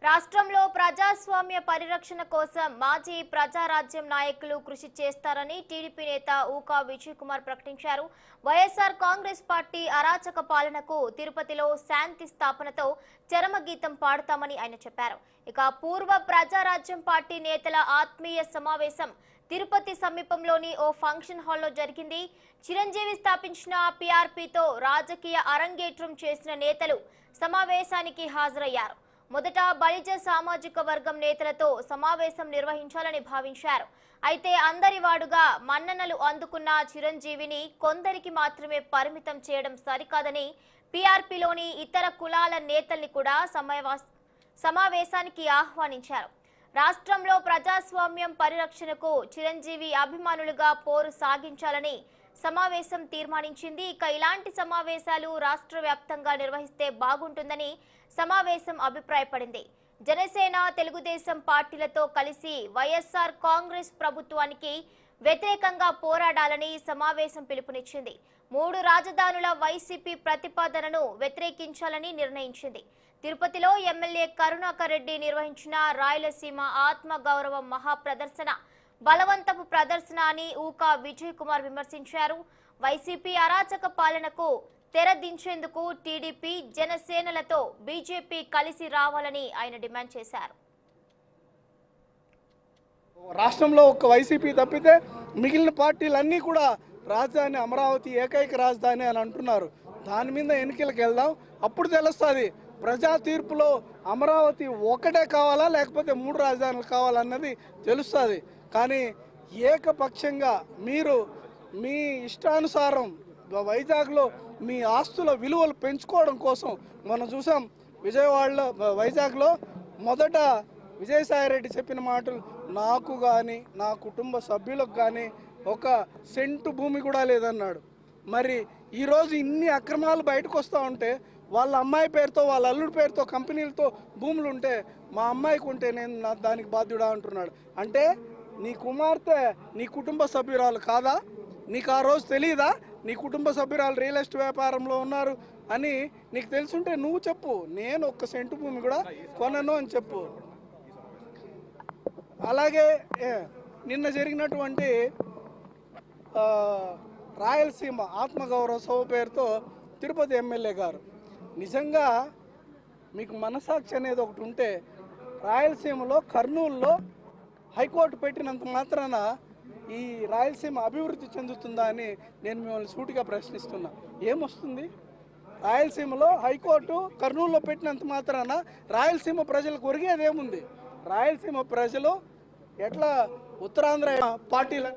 రాష్ట్రంలో ప్రజాస్వామ్య పరిరక్షణ కోసం మాజీ ప్రజారాజ్యం నాయకులు కృషి చేస్తారని టీడీపీ నేత ఊకా విజయ్ కుమార్ ప్రకటించారు. వైఎస్ఆర్ కాంగ్రెస్ పార్టీ అరాచక పాలనకు తిరుపతిలో శాంతి స్థాపనతో చరమగీతం పాడుతామని ఆయన చెప్పారు. ఇక పూర్వ ప్రజారాజ్యం పార్టీ నేతల ఆత్మీయ సమావేశం తిరుపతి సమీపంలోని ఓ ఫంక్షన్ హాల్లో జరిగింది. చిరంజీవి స్థాపించిన పీఆర్పీతో రాజకీయ అరంగేట్రం చేసిన నేతలు సమావేశానికి హాజరయ్యారు. మొదట బలిజ సామాజిక వర్గం నేతలతో సమావేశం నిర్వహించాలని భావించారు. అయితే అందరి వాడుగా మన్ననలు అందుకున్న చిరంజీవిని కొందరికి మాత్రమే పరిమితం చేయడం సరికాదని పీఆర్పీలోని ఇతర కులాల నేతల్ని కూడా సమావేశానికి ఆహ్వానించారు. రాష్ట్రంలో ప్రజాస్వామ్యం పరిరక్షణకు చిరంజీవి అభిమానులుగా పోరు సాగించాలని సమావేశం తీర్మానించింది. ఇక ఇలాంటి సమావేశాలు రాష్ట్ర వ్యాప్తంగా నిర్వహిస్తే బాగుంటుందని సమావేశం అభిప్రాయపడింది. జనసేన, తెలుగుదేశం పార్టీలతో కలిసి వైఎస్ఆర్ కాంగ్రెస్ ప్రభుత్వానికి వ్యతిరేకంగా పోరాడాలని సమావేశం పిలుపునిచ్చింది. 3 రాజధానుల వైసీపీ ప్రతిపాదనను వ్యతిరేకించాలని నిర్ణయించింది. తిరుపతిలో ఎమ్మెల్యే కరుణాకర్ రెడ్డి నిర్వహించిన రాయలసీమ ఆత్మగౌరవం మహాప్రదర్శన బలవంతపు ప్రదర్శన అని ఊకా విజయ్ కుమార్ విమర్శించారు. వైసీపీ అరాచక పాలనకు తెరదించేందుకు టీడీపీ, జనసేనలతో బీజేపీ కలిసి రావాలని ఆయన డిమాండ్ చేశారు. రాష్ట్రంలో ఒక్క వైసీపీ తప్పితే మిగిలిన పార్టీలన్నీ కూడా రాజధాని అమరావతి ఏకైక రాజధాని అని అంటున్నారు. దాని మీద ఎన్నికలకు వెళ్దాం, అప్పుడు తెలుస్తుంది ప్రజా తీర్పులో అమరావతి ఒకటే కావాలా లేకపోతే 3 రాజధానులు కావాలన్నది తెలుస్తుంది. కానీ ఏకపక్షంగా మీరు మీ ఇష్టానుసారం వైజాగ్లో మీ ఆస్తుల విలువలు పెంచుకోవడం కోసం మనం చూసాం. విజయవాడలో వైజాగ్లో మొదట విజయసాయిరెడ్డి చెప్పిన మాటలు, నాకు కానీ నా కుటుంబ సభ్యులకు కానీ 1 సెంటు భూమి కూడా లేదన్నాడు. మరి ఈరోజు ఇన్ని అక్రమాలు బయటకు వస్తూ ఉంటే వాళ్ళ అమ్మాయి పేరుతో వాళ్ళ అల్లుడి పేరుతో కంపెనీలతో భూములు ఉంటే మా అమ్మాయికి ఉంటే నేను దానికి బాధ్యుడా అంటున్నాడు. అంటే నీ కుమార్తె నీ కుటుంబ సభ్యురాలు కాదా? నీకు ఆ రోజు తెలియదా నీ కుటుంబ సభ్యురాలు రియల్ ఎస్టేట్ వ్యాపారంలో ఉన్నారు అని? నీకు తెలుసుంటే నువ్వు చెప్పు, నేను 1 సెంటు భూమి కూడా కొనను అని చెప్పు. అలాగే నిన్న జరిగినటువంటి రాయలసీమ ఆత్మగౌరవ సభ పేరుతో తిరుపతి ఎమ్మెల్యే గారు, నిజంగా మీకు మనసాక్షి అనేది ఒకటి ఉంటే రాయలసీమలో కర్నూలులో హైకోర్టు పెట్టినంత మాత్రాన ఈ రాయలసీమ అభివృద్ధి చెందుతుందా అని నేను మిమ్మల్ని సూటిగా ప్రశ్నిస్తున్నా. ఏమొస్తుంది? రాయలసీమలో హైకోర్టు కర్నూలులో పెట్టినంత మాత్రాన రాయలసీమ ప్రజలకు ఒరిగేదేముంది? రాయలసీమ ప్రజలు ఎట్లా ఉత్తరాంధ్ర పార్టీల